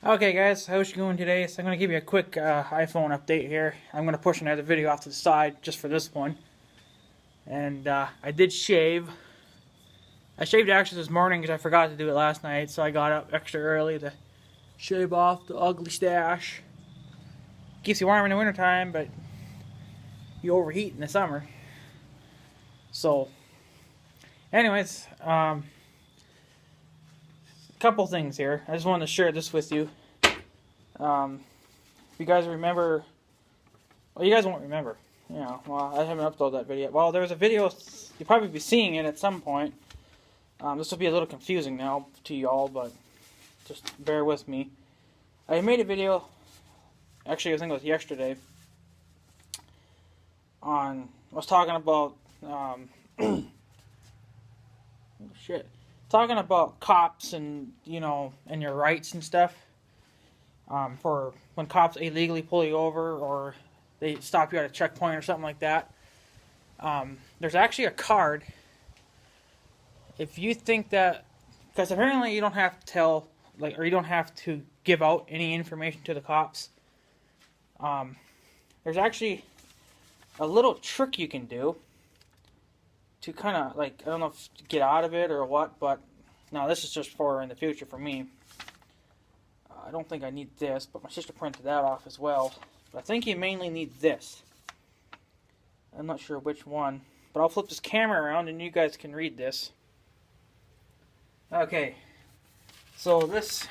Okay guys, how's it going today? So I'm going to give you a quick iPhone update here. I'm going to push another video off to the side just for this one. And I did shave. I shaved actually this morning because I forgot to do it last night, so I got up extra early to shave off the ugly stash. Keeps you warm in the wintertime, but you overheat in the summer. So, anyways, a couple things here. I just wanted to share this with you. If you guys remember, well, you guys won't remember. You know, well, I haven't uploaded that video. Well, there was a video, you'll probably be seeing it at some point. This will be a little confusing now to y'all, but just bear with me. I made a video, actually I think it was yesterday, I was talking about, talking about cops and, you know, and your rights and stuff. For when cops illegally pull you over or they stop you at a checkpoint or something like that. There's actually a card. If you think that, because apparently you don't have to tell, like, or you don't have to give out any information to the cops. There's actually a little trick you can do to kind of, like, I don't know if to get out of it or what, but now this is just for in the future for me. I don't think I need this, but my sister printed that off as well. But I think you mainly need this. I'm not sure which one, but I'll flip this camera around and you guys can read this. Okay, so this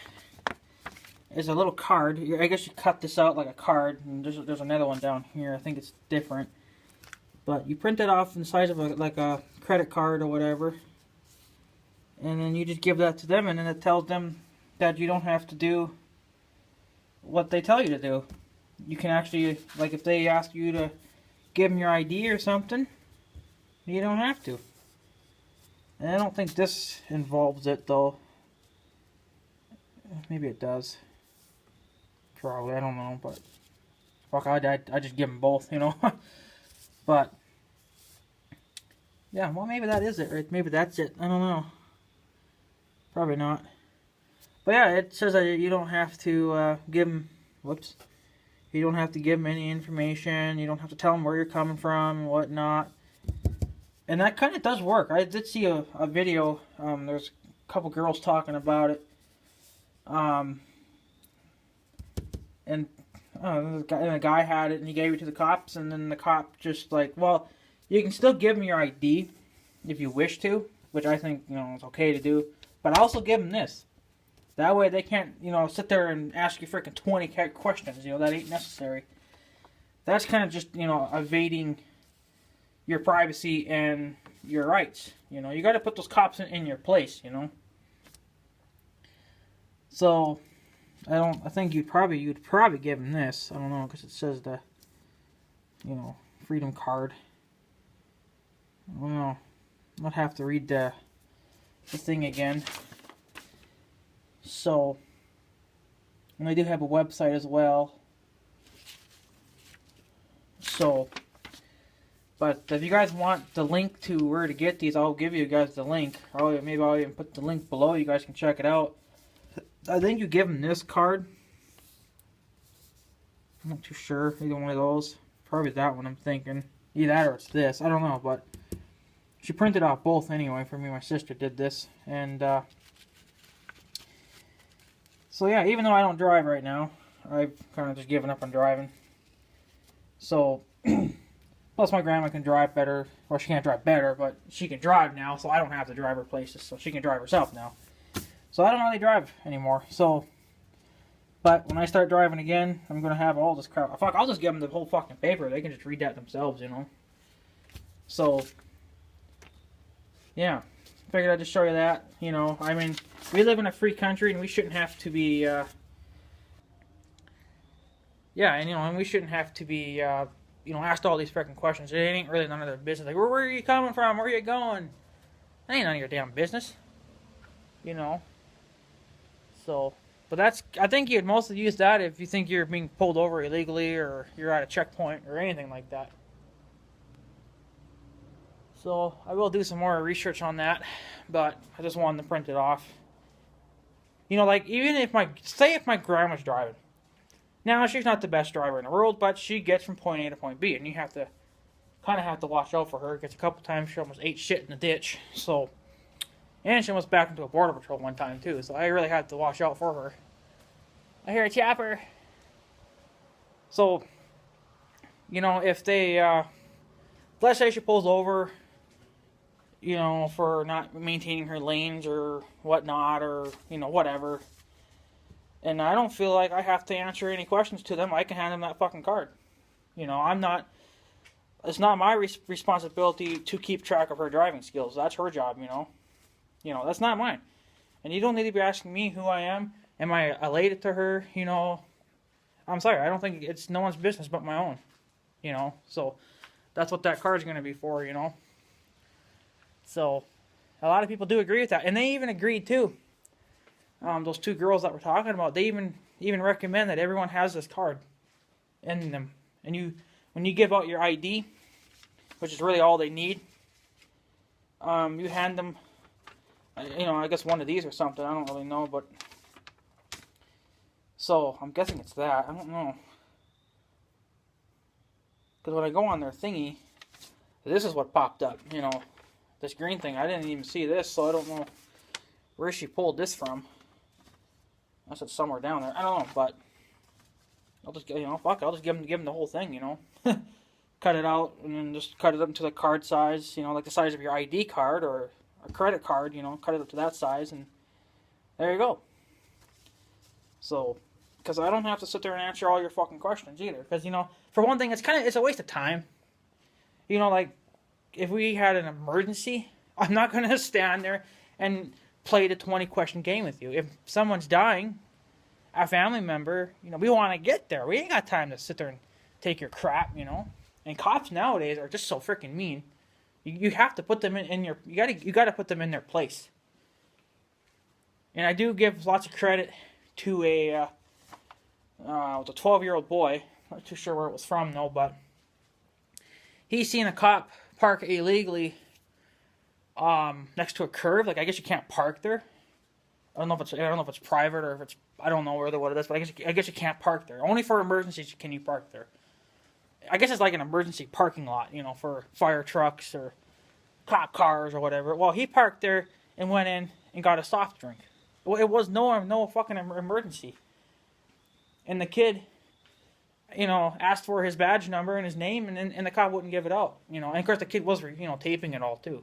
is a little card. I guess you cut this out like a card, and there's another one down here. I think it's different. But you print it off in the size of like a credit card or whatever. And then you just give that to them, and then it tells them that you don't have to do what they tell you to do. You can actually, like if they ask you to give them your ID or something, you don't have to. And I don't think this involves it though. Maybe it does. Probably, I don't know, but fuck, I just give them both, you know. But yeah, well maybe that is it, right? Maybe that's it. I don't know. Probably not. But yeah, it says that you don't have to give them, whoops, you don't have to give them any information, you don't have to tell them where you're coming from and whatnot. And that kind of does work. I did see a video, there's a couple girls talking about it. And the guy had it and he gave it to the cops, and then the cop just like, well, you can still give them your ID if you wish to, which I think, you know, it's okay to do. But also give them this. That way they can't, you know, sit there and ask you freaking 20 questions. You know, that ain't necessary. That's kind of just, you know, evading your privacy and your rights. You know, you got to put those cops in your place, you know. So, I think you'd probably give them this. I don't know, because it says the, you know, freedom card. I don't know. I'd have to read the thing again. So, and they do have a website as well. So, but if you guys want the link to where to get these, I'll give you guys the link. Or maybe I'll even put the link below. You guys can check it out. I think you give them this card. I'm not too sure. Either one of those. Probably that one I'm thinking. Either that or it's this. I don't know, but she printed out both anyway for me. My sister did this. And, so yeah, even though I don't drive right now, I've kind of just given up on driving. So, plus my grandma can drive better, or she can't drive better, but she can drive now, so I don't have to drive her places, so she can drive herself now. So I don't really drive anymore, so, but when I start driving again, I'm going to have all this crap. Fuck, I'll just give them the whole fucking paper, they can just read that themselves, you know. So, yeah. Figured I'd just show you that, you know. I mean, we live in a free country and we shouldn't have to be, yeah, and you know, and we shouldn't have to be, you know, asked all these freaking questions. It ain't really none of their business. Like, where are you coming from? Where are you going? That ain't none of your damn business, you know. So, but that's, I think you'd mostly use that if you think you're being pulled over illegally or you're at a checkpoint or anything like that. So, I will do some more research on that, but I just wanted to print it off. You know, like, even if if my grandma's driving. Now, she's not the best driver in the world, but she gets from point A to point B, and you have to kind of have to watch out for her, because a couple times she almost ate shit in the ditch, so, and she almost backed into a border patrol one time, too, so I really had to watch out for her. I hear a chopper. So, you know, if they, let's say she pulls over, you know, for not maintaining her lanes or whatnot, or, you know, whatever, and I don't feel like I have to answer any questions to them, I can hand them that fucking card. You know, it's not my responsibility to keep track of her driving skills. That's her job, you know. You know, that's not mine. And you don't need to be asking me who I am. Am I related to her? You know, I'm sorry. I don't think it's no one's business but my own. You know, so that's what that card's going to be for, you know. So a lot of people do agree with that. And they even agreed, too. Those two girls that we're talking about, they even recommend that everyone has this card in them. And when you give out your ID, which is really all they need, you hand them, you know, I guess one of these or something. I don't really know, but so I'm guessing it's that. I don't know, because when I go on their thingy, this is what popped up. You know, this green thing. I didn't even see this, so I don't know where she pulled this from. Unless it's somewhere down there. I don't know, but I'll just, you know, fuck it, I'll just give them the whole thing, you know. Cut it out, and then just cut it up into the card size, you know, like the size of your ID card or a credit card, you know, cut it up to that size, and there you go. So, because I don't have to sit there and answer all your fucking questions either. Because, you know, for one thing, it's a waste of time. You know, like, if we had an emergency, I'm not going to stand there and play the 20-question game with you. If someone's dying, a family member, you know, we want to get there. We ain't got time to sit there and take your crap, you know. And cops nowadays are just so freaking mean. You have to put them in your, you gotta put them in their place. And I do give lots of credit to a 12-year-old boy. Not too sure where it was from though, but he's seen a cop park illegally next to a curve. Like, I guess you can't park there. I don't know if it's private or if it's, I don't know really what it is, but I guess you can't park there. Only for emergencies can you park there. I guess it's like an emergency parking lot, you know, for fire trucks or cop cars or whatever. Well, he parked there and went in and got a soft drink. Well, it was no fucking emergency. And the kid, you know, asked for his badge number and his name, and the cop wouldn't give it out, you know. And of course the kid was, you know, taping it all too.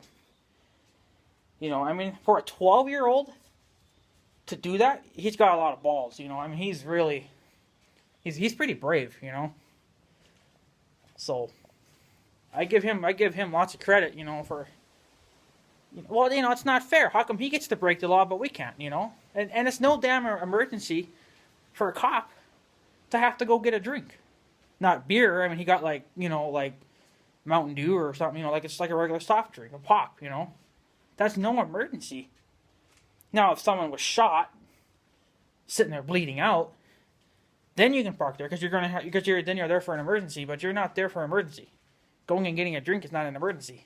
You know, I mean, for a 12-year-old to do that, he's got a lot of balls, you know. I mean, he's pretty brave, you know. So I give him lots of credit, you know, for, you know, well, you know, it's not fair. How come he gets to break the law but we can't, you know? And it's no damn emergency for a cop to have to go get a drink. Not beer. I mean, he got, like, you know, like Mountain Dew or something, you know, like it's like a regular soft drink, a pop, you know. That's no emergency. Now, if someone was shot, sitting there bleeding out, then you can park there because then you're there for an emergency, but you're not there for an emergency. Going and getting a drink is not an emergency.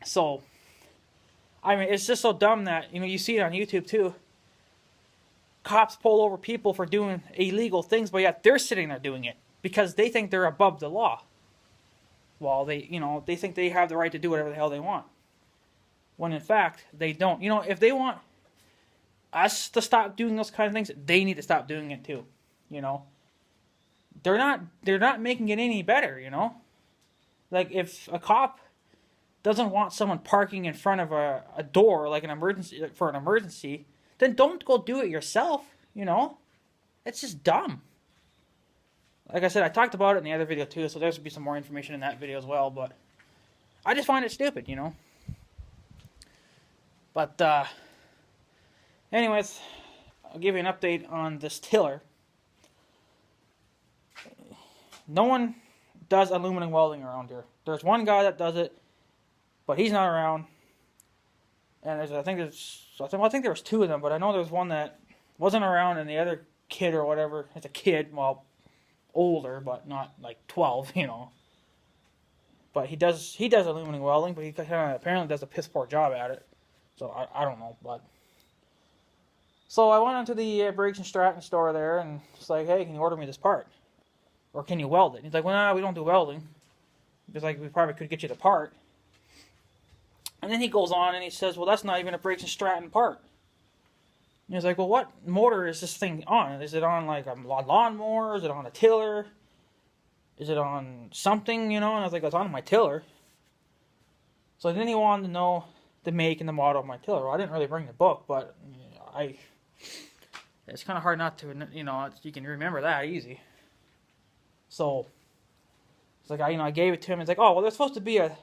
So, I mean, it's just so dumb that, you know, you see it on YouTube too. Cops pull over people for doing illegal things, but yet they're sitting there doing it because they think they're above the law. Well, they think they have the right to do whatever the hell they want. When in fact, they don't. You know, if they want us to stop doing those kind of things, they need to stop doing it too. You know, they're not making it any better. You know, like if a cop doesn't want someone parking in front of a door like an emergency, then don't go do it yourself. You know, it's just dumb. Like I said, I talked about it in the other video too, so there's be some more information in that video as well. But I just find it stupid. You know. But anyways, I'll give you an update on this tiller. No one does aluminum welding around here. There's one guy that does it, but he's not around. And I think there was two of them, but I know there's one that wasn't around, and the other kid or whatever, it's a kid, well, older, but not like 12, you know. But he does aluminum welding, but he apparently does a piss poor job at it. So I don't know, but So I went into the Briggs & Stratton store there, and it's like, hey, can you order me this part? Or can you weld it? And he's like, well, no, we don't do welding. He's like, we probably could get you the part. And then he goes on and he says, well, that's not even a Briggs & Stratton part. And he's like, well, what motor is this thing on? Is it on like a lawnmower? Is it on a tiller? Is it on something, And I was like, it's on my tiller. So then he wanted to know the make and the model of my tiller. Well, I didn't really bring the book, but it's kind of hard not to, you can remember that easy. So it's like I gave it to him. It's like, oh, well, there's supposed to be a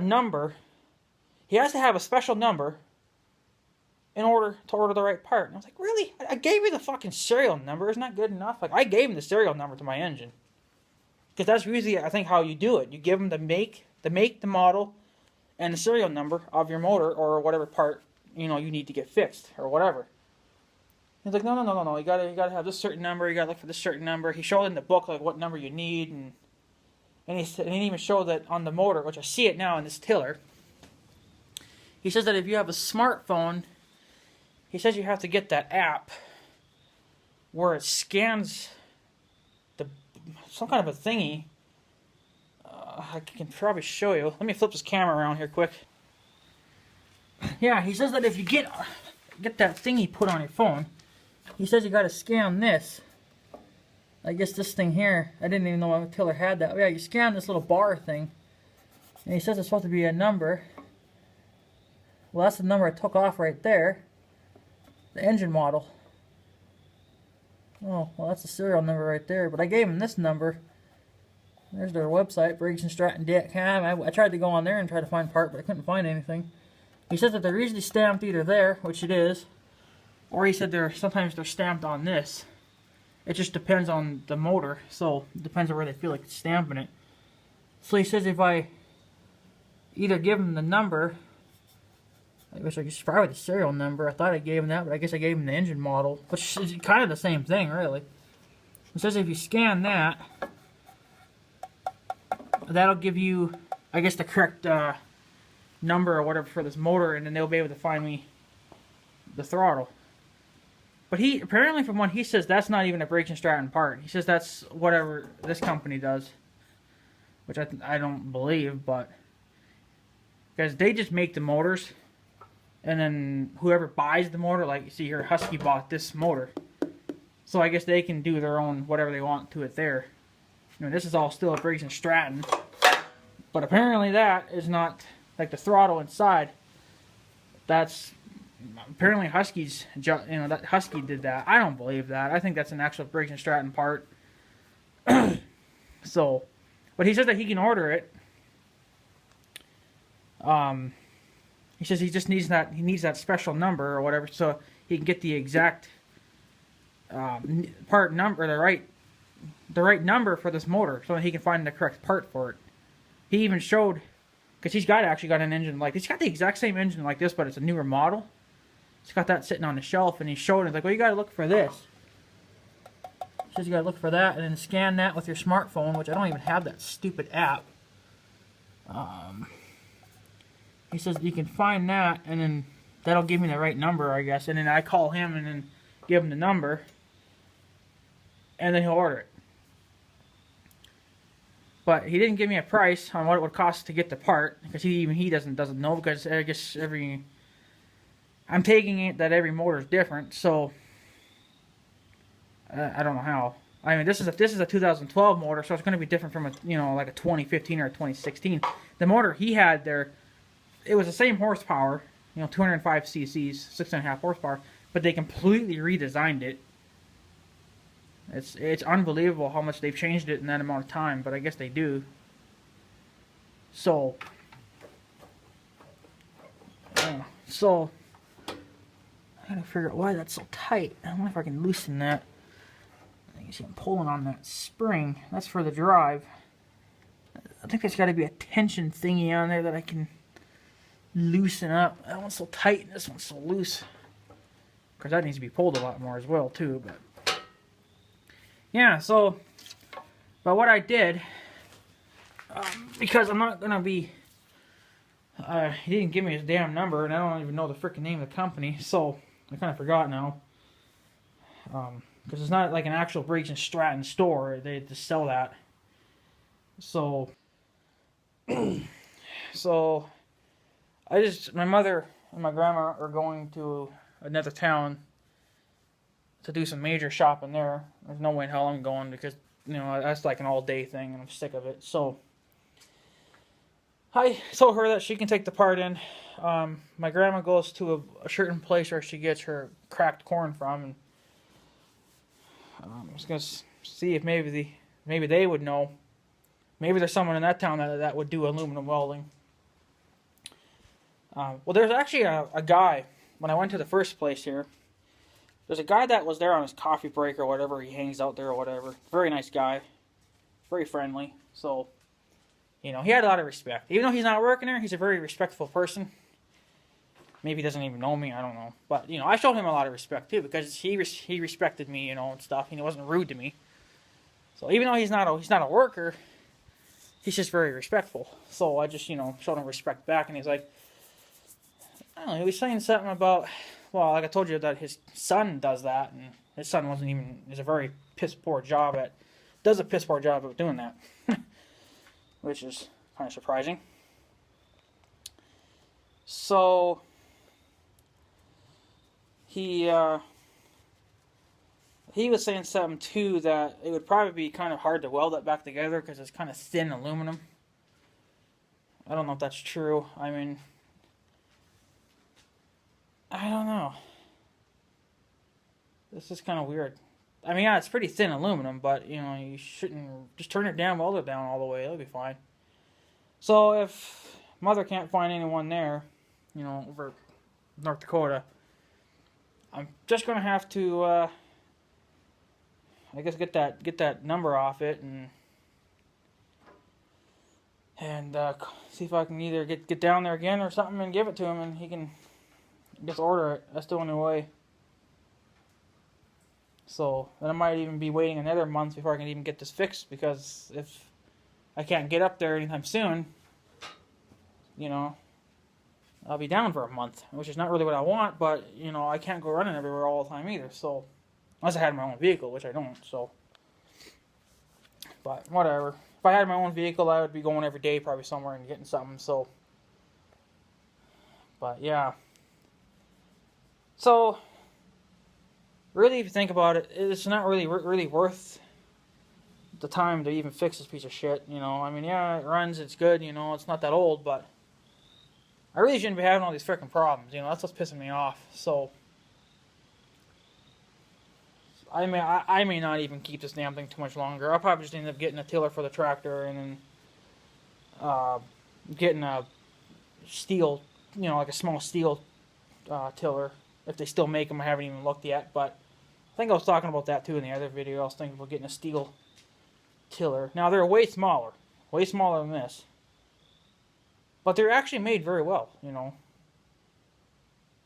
number. He has to have a special number in order to order the right part. And I was like, really? I gave you the fucking serial number. Isn't that good enough? Like, I gave him the serial number to my engine, because that's usually, I think, how you do it. You give him the make, the model, and the serial number of your motor or whatever part you need to get fixed or whatever. He's like, no. You gotta have this certain number. You gotta look for this certain number. He showed in the book like what number you need, and he even showed that on the motor, which I see it now in this tiller. He says that if you have a smartphone, he says you have to get that app where it scans some kind of a thingy. I can probably show you. Let me flip this camera around here quick. Yeah, he says that if you get that thingy put on your phone, he says you got to scan this. I guess this thing here, I didn't even know my tiller had that. Oh, yeah, you scan this little bar thing, and he says it's supposed to be a number. Well, that's the number I took off right there. The engine model. Oh, well, that's the serial number right there. But I gave him this number. There's their website, briggsandstratton.com. I tried to go on there and try to find part, but I couldn't find anything. He says that they're usually stamped either there, which it is, or he said sometimes they're stamped on this. It just depends on the motor, so it depends on where they feel like stamping it. So he says if I either give him the number, I wish I could probably the serial number. I thought I gave him that, but I guess I gave him the engine model, which is kind of the same thing, really. It says if you scan that, that'll give you, I guess, the correct number or whatever for this motor, and then they'll be able to find me the throttle. But apparently from what he says, that's not even a Briggs & Stratton part. He says that's whatever this company does, which I don't believe, but because they just make the motors, and then whoever buys the motor, like you see here, Husky bought this motor, so I guess they can do their own whatever they want to it there. This is all still a Briggs & Stratton, but apparently that is not, like the throttle inside, that's apparently Husky's, that Husky did that. I don't believe that. I think that's an actual Briggs & Stratton part. So, but he says that he can order it. He says he just needs that special number or whatever, so he can get the exact part number, the right number for this motor, so that he can find the correct part for it. He even showed, because he's actually got an engine like, he's got the exact same engine like this, but it's a newer model. He's got that sitting on the shelf, and he showed it. He's like, well, you got to look for this. He says you got to look for that, and then scan that with your smartphone, which I don't even have that stupid app. He says you can find that, and then that'll give me the right number, I guess. And then I call him and then give him the number, and then he'll order it. But he didn't give me a price on what it would cost to get the part, because he doesn't know, because I guess I'm taking it that every motor is different, so I don't know how. I mean, this is a 2012 motor, so it's going to be different from like a 2015 or a 2016. The motor he had there, it was the same horsepower, 205 cc's, 6.5 horsepower, but they completely redesigned it. It's unbelievable how much they've changed it in that amount of time, but I guess they do. So, I gotta figure out why that's so tight. I don't know if I can loosen that. You can see I'm pulling on that spring. That's for the drive. I think there's got to be a tension thingy on there that I can loosen up. That one's so tight and this one's so loose. Because that needs to be pulled a lot more as well too. But yeah, but what I did, because I'm not gonna be, he didn't give me his damn number, and I don't even know the freaking name of the company. So I kind of forgot now. Because it's not like an actual Briggs and Stratton store. They just sell that. So, so my mother and my grandma are going to another town to do some major shopping there. There's no way in hell I'm going because, you know, that's like an all-day thing and I'm sick of it. So, I told her that she can take the part in. My grandma goes to a certain place where she gets her cracked corn from, and I was gonna see if maybe they would know. Maybe there's someone in that town that would do aluminum welding. Well, there's actually a guy when I went to the first place here. There's a guy that was there on his coffee break or whatever. He hangs out there or whatever. Very nice guy, very friendly. So, you know, he had a lot of respect. Even though he's not working there, he's a very respectful person. Maybe he doesn't even know me, I don't know. But, you know, I showed him a lot of respect, too, because he respected me, you know, and stuff. He wasn't rude to me. So even though he's not a worker, he's just very respectful. So I just, you know, showed him respect back, and he's like, I don't know, he was saying something about, well, like I told you, that his son does that, and his son is a very piss-poor job at doing that. Which is kind of surprising. So he was saying something too, that it would probably be kind of hard to weld it back together because it's kind of thin aluminum. I don't know if that's true. I mean, I don't know. This is kind of weird. I mean, yeah, it's pretty thin aluminum, but, you know, you shouldn't just turn it down, weld it down all the way. It'll be fine. So if Mother can't find anyone there, you know, over North Dakota, I'm just going to have to, I guess, get that number off it and see if I can either get down there again or something and give it to him, and he can just order it. That's the only way. So then I might even be waiting another month before I can even get this fixed, because if I can't get up there anytime soon, you know, I'll be down for a month, which is not really what I want, but, you know, I can't go running everywhere all the time either, so, unless I had my own vehicle, which I don't, so, but whatever. If I had my own vehicle, I would be going every day probably somewhere and getting something, so, but yeah. So, really, if you think about it, it's not really worth the time to even fix this piece of shit, you know. I mean, yeah, it runs, it's good, you know, it's not that old, but I really shouldn't be having all these freaking problems, you know. That's what's pissing me off. So, I may not even keep this damn thing too much longer. I'll probably just end up getting a tiller for the tractor, and then getting a steel, you know, like a small steel tiller, if they still make them. I haven't even looked yet, but I think I was talking about that too in the other video. I was thinking about getting a steel tiller. Now, they're way smaller than this, but they're actually made very well, you know,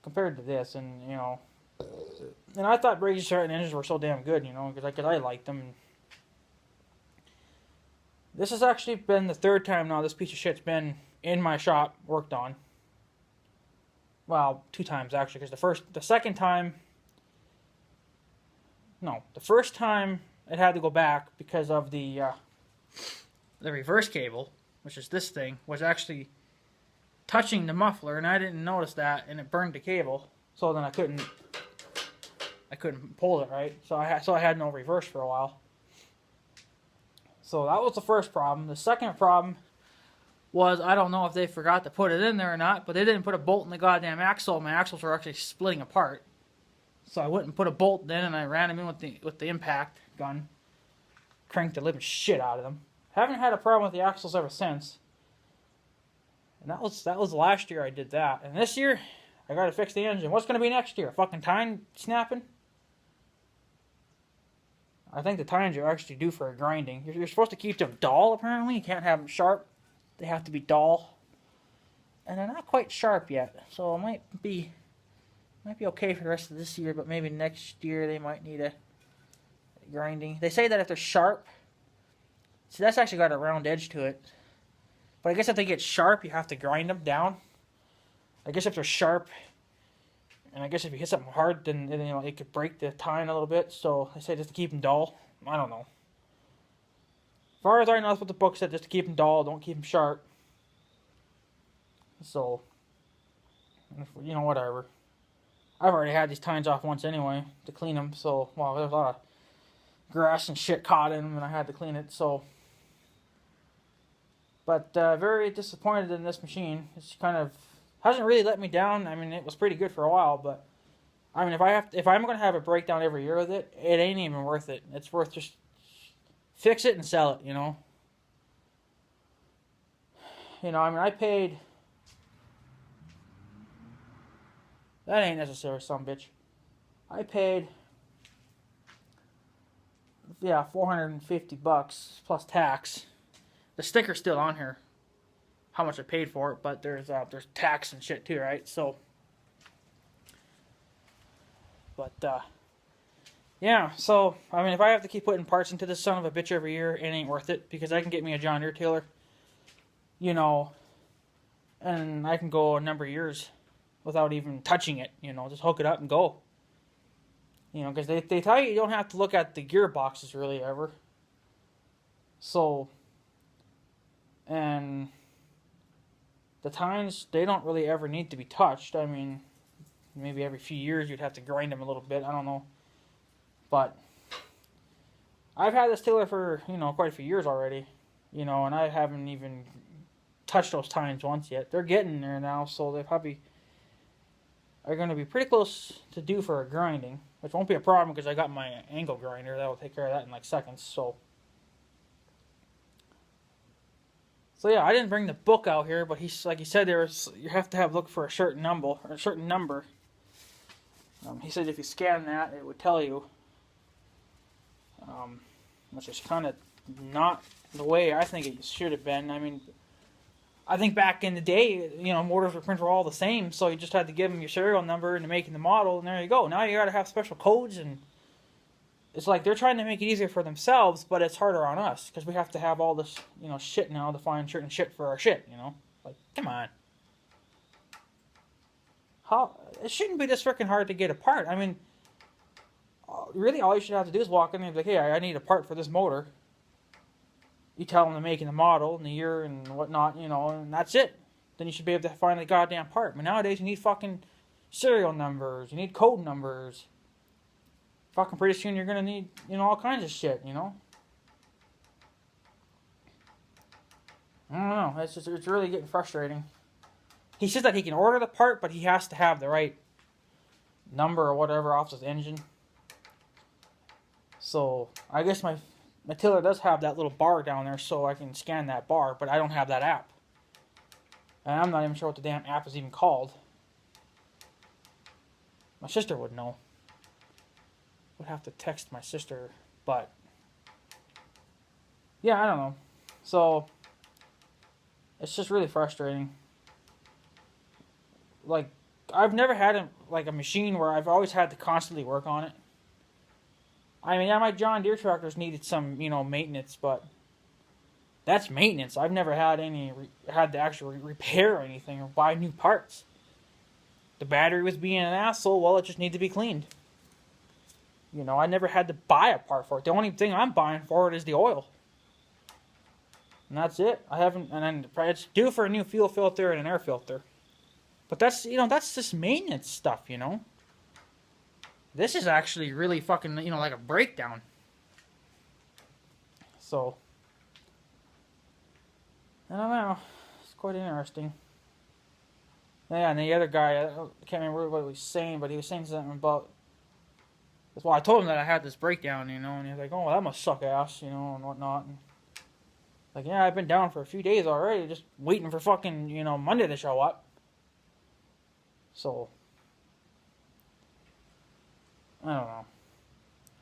compared to this. And, you know, and I thought Briggs & Stratton engines were so damn good, you know, because I liked them. This has actually been the third time now this piece of shit's been in my shop, worked on. Well, 2 times actually, because the first time it had to go back because of the reverse cable, which is this thing, was actually touching the muffler, and I didn't notice that, and it burned the cable. So then I couldn't pull it right. So I had no reverse for a while. So that was the first problem. The second problem was, I don't know if they forgot to put it in there or not, but they didn't put a bolt in the goddamn axle. My axles were actually splitting apart. So I went and put a bolt in, and I ran them in with the impact gun. Cranked the living shit out of them. Haven't had a problem with the axles ever since. And that was last year I did that. And this year, I gotta fix the engine. What's gonna be next year? Fucking tine snapping? I think the tines are actually due for a grinding. You're supposed to keep them dull, apparently. You can't have them sharp. They have to be dull. And they're not quite sharp yet. So it might be okay for the rest of this year, but maybe next year they might need a grinding. They say that if they're sharp, see, that's actually got a round edge to it. But I guess if they get sharp, you have to grind them down. I guess if they're sharp, And I guess if you hit something hard, then you know it could break the tine a little bit. So I say just to keep them dull. I don't know. As far as I know, that's what the book said. Just to keep them dull, don't keep them sharp. So, you know, whatever. I've already had these tines off once anyway to clean them. So, well, there's a lot of grass and shit caught in them, and I had to clean it. So, but very disappointed in this machine. It's kind of hasn't really let me down. I mean, it was pretty good for a while, but I mean, if I'm gonna have a breakdown every year with it, it ain't even worth it. It's worth just fix it and sell it. You know. I mean, I paid. That ain't necessary, some bitch. I paid. Yeah, $450 plus tax. The sticker's still on here. How much I paid for it, but there's tax and shit too, right? So, but yeah. So I mean, if I have to keep putting parts into this son of a bitch every year, it ain't worth it because I can get me a John Deere tiller, you know, and I can go a number of years without even touching it. You know, just hook it up and go. You know, because they tell you don't have to look at the gearboxes really ever. So, and the tines, they don't really ever need to be touched. I mean, maybe every few years you'd have to grind them a little bit. I don't know. But I've had this tiller for, quite a few years already. And I haven't even touched those tines once yet. They're getting there now, so they probably are going to be pretty close to due for a grinding. Which won't be a problem because I got my angle grinder. That'll take care of that in like seconds. So yeah, I didn't bring the book out here, but like he said, you have to look for a certain number. He said if you scan that, it would tell you. Which is kind of not the way I think it should have been. I mean, I think back in the day, motors were all the same, so you just had to give them your serial number and the make and the model, and there you go. Now you got to have special codes, and it's like they're trying to make it easier for themselves, but it's harder on us because we have to have all this, shit now to find certain shit for our shit. Like, come on. It shouldn't be this freaking hard to get a part. I mean, really, all you should have to do is walk in and be like, hey, I need a part for this motor. You tell them the make and the model and the year and whatnot, and that's it. Then you should be able to find the goddamn part. But nowadays you need fucking serial numbers. You need code numbers. Fucking pretty soon you're gonna need, all kinds of shit, I don't know. It's really getting frustrating. He says that he can order the part, but he has to have the right number or whatever off his engine. So I guess my tiller does have that little bar down there, so I can scan that bar, but I don't have that app. And I'm not even sure what the damn app is even called. My sister would know. Would have to text my sister, but yeah, I don't know. So it's just really frustrating. Like, I've never had a machine where I've always had to constantly work on it. I mean, yeah, my John Deere tractors needed some, maintenance, but that's maintenance. I've never had to actually repair anything or buy new parts. The battery was being an asshole. Well, it just needed to be cleaned. I never had to buy a part for it. The only thing I'm buying for it is the oil. And that's it. And then it's due for a new fuel filter and an air filter. But that's just maintenance stuff, This is actually really fucking, like a breakdown. So, I don't know. It's quite interesting. Yeah, and the other guy, I can't remember what he was saying, but he was saying something about... Well, I told him that I had this breakdown, and he was like, oh, that must suck ass, and whatnot. And like, yeah, I've been down for a few days already, just waiting for fucking, Monday to show up. So... I don't know.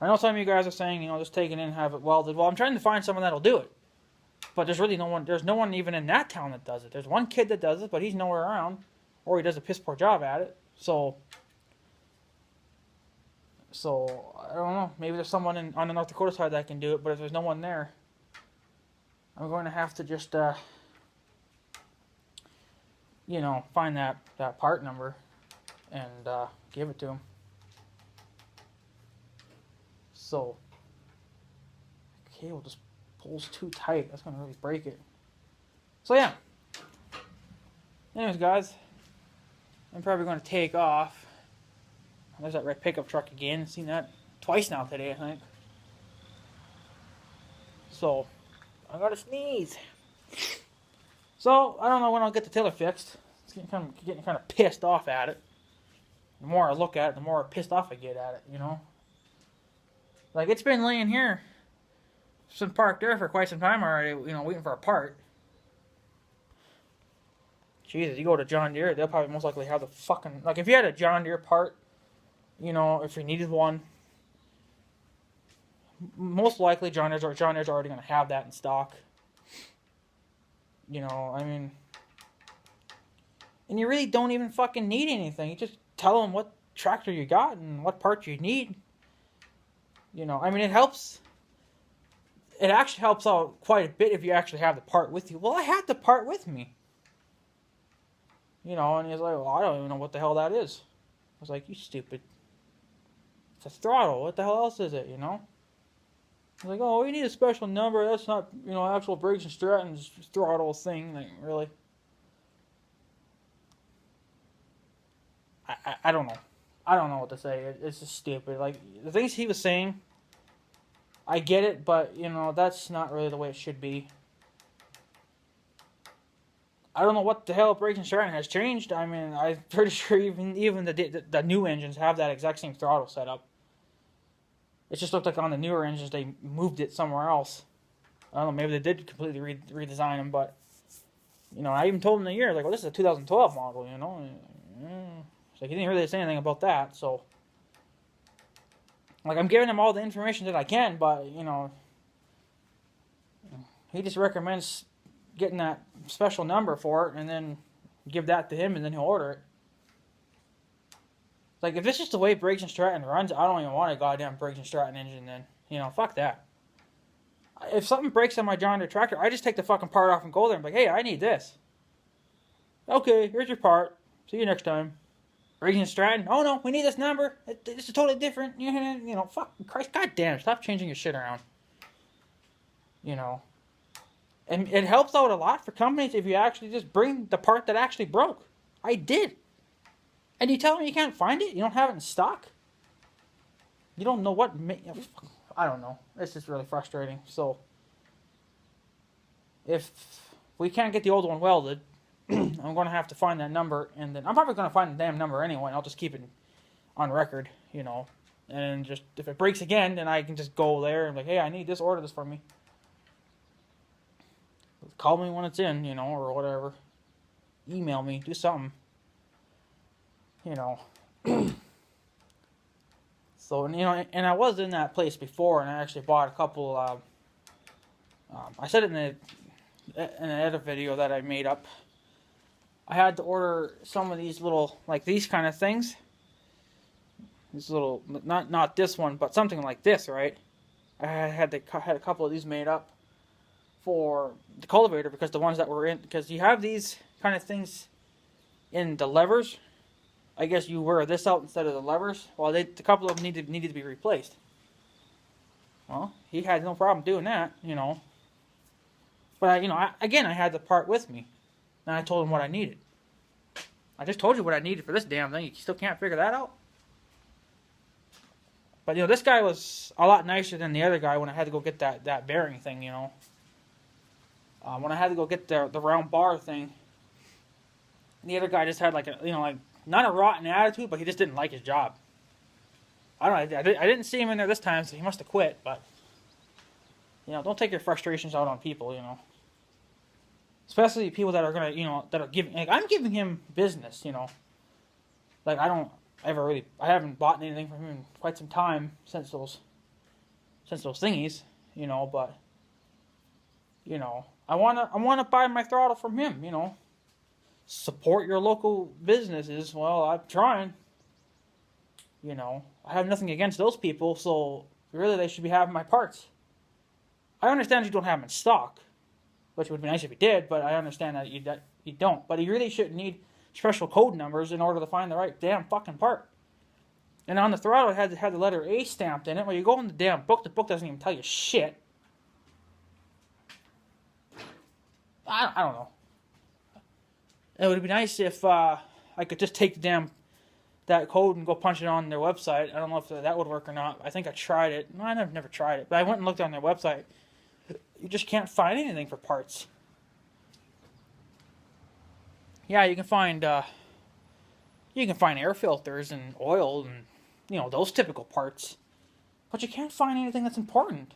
I know some of you guys are saying, just take it in and have it welded. Well, I'm trying to find someone that'll do it. But there's really no one even in that town that does it. There's one kid that does it, but he's nowhere around. Or he does a piss poor job at it. So I don't know. Maybe there's someone on the North Dakota side that can do it, but if there's no one there, I'm going to have to just, find that part number and give it to him. So, the cable just pulls too tight. That's going to really break it. So, yeah. Anyways, guys, I'm probably going to take off. There's that red pickup truck again. Seen that twice now today, I think. So, I gotta sneeze. So, I don't know when I'll get the tiller fixed. It's getting kind of pissed off at it. The more I look at it, the more pissed off I get at it, you know? Like, it's been laying here. It's been parked there for quite some time already, you know, waiting for a part. Jesus, you go to John Deere, they'll probably most likely have the fucking... Like, if you had a John Deere part, you know, if you needed one, most likely John Deere's already going to have that in stock. You know, I mean... And you really don't even fucking need anything. You just tell them what tractor you got and what parts you need. You know, I mean, it helps. It actually helps out quite a bit if you actually have the part with you. Well, I had the part with me. You know, and he's like, well, I don't even know what the hell that is. I was like, you stupid. It's a throttle. What the hell else is it, you know? He's like, oh, we need a special number. That's not, you know, actual Briggs and Stratton's throttle thing. Like, really? I don't know. I don't know what to say. It's just stupid. Like, the things he was saying, I get it, but, you know, that's not really the way it should be. I don't know what the hell Briggs and Stratton has changed. I mean, I'm pretty sure even the new engines have that exact same throttle setup. It just looked like on the newer engines they moved it somewhere else. I don't know, maybe they did completely redesign them, but, you know, I even told him the year, like, well, this is a 2012 model, you know? Like, he didn't really say anything about that, so... Like, I'm giving him all the information that I can, but, you know... He just recommends getting that special number for it, and then give that to him, and then he'll order it. Like, if this is the way Briggs and Stratton runs, I don't even want a goddamn Briggs and Stratton engine then. You know, fuck that. If something breaks on my John Deere tractor, I just take the fucking part off and go there and be like, hey, I need this. Okay, here's your part. See you next time. Briggs and Stratton, oh no, we need this number. This is totally different. You know, fuck Christ, goddamn, stop changing your shit around. You know. And it helps out a lot for companies if you actually just bring the part that actually broke. I did. And you tell me you can't find it? You don't have it in stock? You don't know what... I don't know. It's just really frustrating. So, if we can't get the old one welded, I'm going to have to find that number. And then I'm probably going to find the damn number anyway. And I'll just keep it on record, you know. And just, if it breaks again, then I can just go there and be like, hey, I need this, order this for me. Call me when it's in, you know, or whatever. Email me, do something. You know. So, you know, and I was in that place before, and I actually bought a couple, I said it in an edit video that I made up. I had to order some of these little, like these kind of things. This little, not this one, but something like this, right? I had a couple of these made up for the cultivator, because the ones that were in, because you have these kind of things in the levers. I guess you wear this out instead of the levers. Well, a couple of them needed to be replaced. Well, he had no problem doing that, you know. But, you know, again, I had the part with me. And I told him what I needed. I just told you what I needed for this damn thing. You still can't figure that out? But, you know, this guy was a lot nicer than the other guy when I had to go get that bearing thing, you know. When I had to go get the round bar thing, the other guy just had like a, you know, like, not a rotten attitude, but he just didn't like his job. I don't know, I didn't see him in there this time, so he must have quit, but, you know, don't take your frustrations out on people, you know. Especially people that are gonna, you know, that are giving, like, I'm giving him business, you know. Like, I haven't bought anything from him in quite some time since those thingies, you know, but, you know, I wanna buy my throttle from him, you know. Support your local businesses. Well, I'm trying. You know, I have nothing against those people, so really they should be having my parts. I understand you don't have them in stock, which would be nice if you did, but I understand that you don't. But you really shouldn't need special code numbers in order to find the right damn fucking part. And on the throttle, it had the letter A stamped in it. Well, you go in the damn book, the book doesn't even tell you shit. I don't know. It would be nice if I could just take that code and go punch it on their website. I don't know if that would work or not. I think I tried it. No, I never tried it. But I went and looked on their website. You just can't find anything for parts. Yeah, you can find air filters and oil and, you know, those typical parts. But you can't find anything that's important.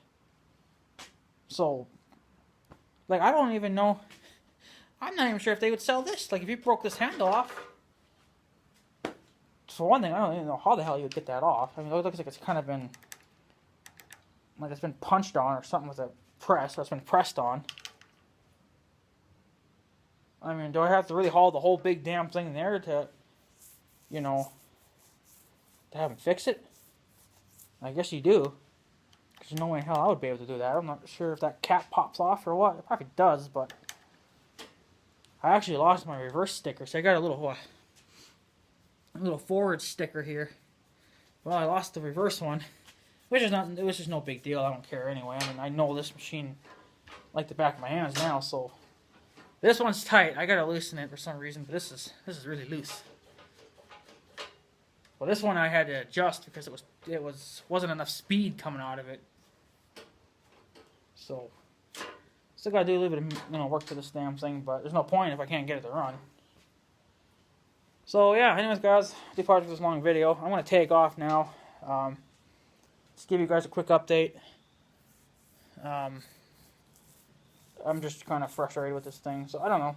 So, like, I don't even know. I'm not even sure if they would sell this. Like, if you broke this handle off, for one thing, I don't even know how the hell you would get that off. I mean, it looks like it's kind of been, like it's been punched on or something with a press. That's been pressed on. I mean, do I have to really haul the whole big damn thing there to, you know, to have them fix it? I guess you do. Because there's no way in hell I would be able to do that. I'm not sure if that cap pops off or what. It probably does, but I actually lost my reverse sticker, so I got a little forward sticker here. Well, I lost the reverse one, which is no big deal. I don't care anyway. I mean, I know this machine like the back of my hands now, so this one's tight. I gotta loosen it for some reason, but this is really loose. Well, this one I had to adjust because it wasn't enough speed coming out of it. So still gotta do a little bit of work to this damn thing, but there's no point if I can't get it to run. So yeah, anyways guys, departed for this long video. I'm going to take off now. Just give you guys a quick update. I'm just kind of frustrated with this thing, so I don't know.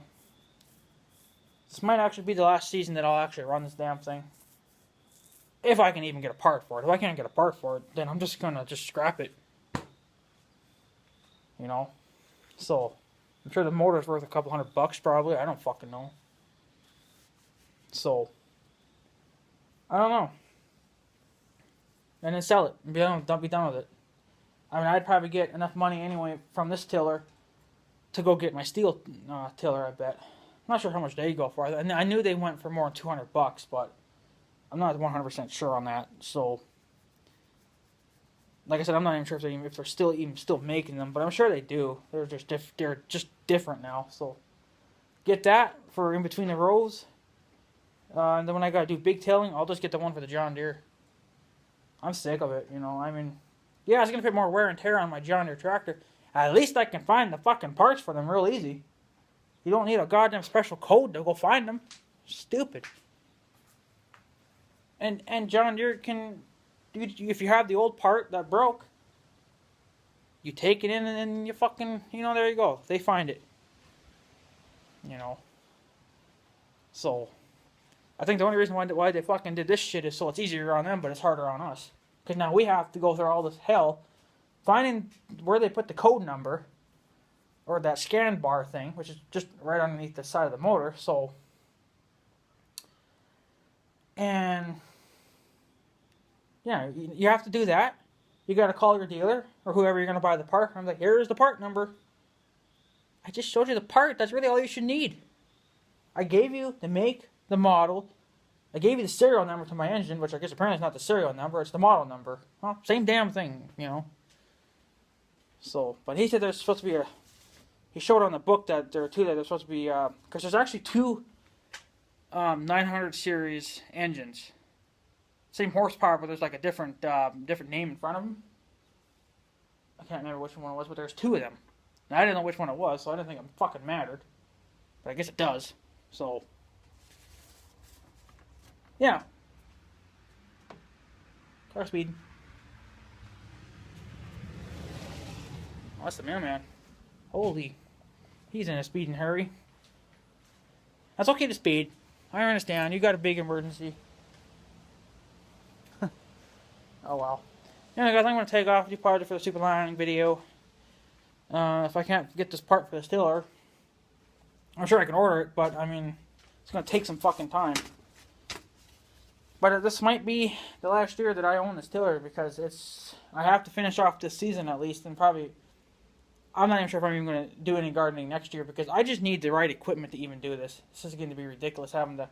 This might actually be the last season that I'll actually run this damn thing. If I can even get a part for it. If I can't get a part for it, then I'm just going to scrap it. You know? So, I'm sure the motor's worth a couple $100 probably. I don't fucking know. So, I don't know. And then sell it. And be done with it. I mean, I'd probably get enough money anyway from this tiller to go get my steel tiller, I bet. I'm not sure how much they go for. I knew they went for more than $200, but I'm not 100% sure on that. So, like I said, I'm not even sure if they're still making them, but I'm sure they do. They're just different now. So, get that for in between the rows. And then when I gotta do big tailing, I'll just get the one for the John Deere. I'm sick of it, you know. I mean, yeah, it's gonna put more wear and tear on my John Deere tractor. At least I can find the fucking parts for them real easy. You don't need a goddamn special code to go find them. Stupid. And John Deere can, if you have the old part that broke, you take it in and then you fucking, there you go. They find it. You know. So, I think the only reason why they fucking did this shit is so it's easier on them, but it's harder on us. Because now we have to go through all this hell finding where they put the code number, or that scan bar thing, which is just right underneath the side of the motor. So, and yeah, you have to do that. You got to call your dealer or whoever you're going to buy the part. I'm like, here's the part number. I just showed you the part. That's really all you should need. I gave you the make, the model. I gave you the serial number to my engine, which I guess apparently is not the serial number, it's the model number. Well, same damn thing, So, but he said there's supposed to be he showed on the book that there are two that there's supposed to be, because there's actually two 900 series engines. Same horsepower, but there's like a different name in front of them. I can't remember which one it was, but there's two of them. Now, I didn't know which one it was, so I didn't think it fucking mattered. But I guess it does. So, yeah. Car speed. Oh, that's the mailman. Holy. He's in a speeding hurry. That's okay to speed. I understand. You got a big emergency. Oh, well. Anyway, guys, I'm going to take off. Departed for the super lining video. If I can't get this part for the stiller, I'm sure I can order it, but, I mean, it's going to take some fucking time. But this might be the last year that I own this tiller, because I have to finish off this season at least, and probably, I'm not even sure if I'm even going to do any gardening next year, because I just need the right equipment to even do this. This is going to be ridiculous having to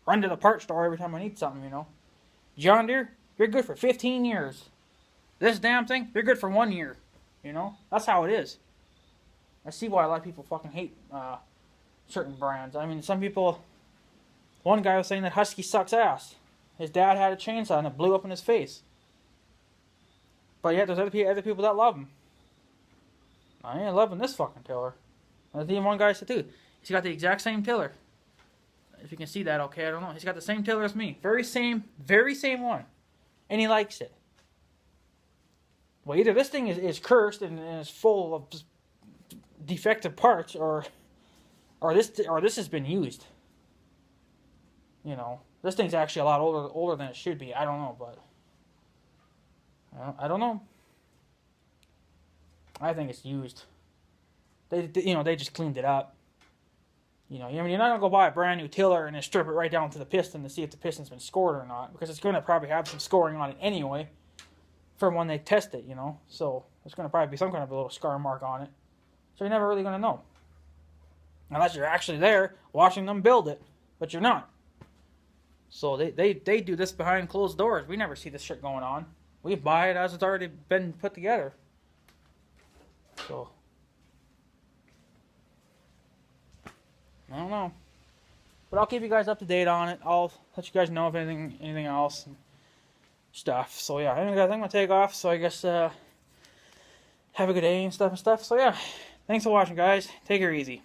run to the part store every time I need something, John Deere, you're good for 15 years. This damn thing, you're good for 1 year. You know? That's how it is. I see why a lot of people fucking hate certain brands. I mean, some people... One guy was saying that Husky sucks ass. His dad had a chainsaw and it blew up in his face. But yet there's other people that love him. I ain't loving this fucking tiller. And even one guy said too, he's got the exact same tiller. If you can see that okay, I don't know. He's got the same tiller as me. Very same one. And he likes it. Well, either this thing is cursed and is full of just defective parts, or this has been used. You know, this thing's actually a lot older than it should be. I don't know, but I don't know. I think it's used. They just cleaned it up. You know, I mean, you're not gonna go buy a brand new tiller and then strip it right down to the piston to see if the piston's been scored or not, because it's gonna probably have some scoring on it anyway, from when they test it. You know, so there's gonna probably be some kind of a little scar mark on it. So you're never really gonna know, unless you're actually there watching them build it, but you're not. So they do this behind closed doors. We never see this shit going on. We buy it as it's already been put together. So I don't know, but I'll keep you guys up to date on it. I'll let you guys know if anything else and stuff. So yeah, I think I'm gonna take off. So I guess have a good day and stuff. So yeah, thanks for watching, guys. Take her easy.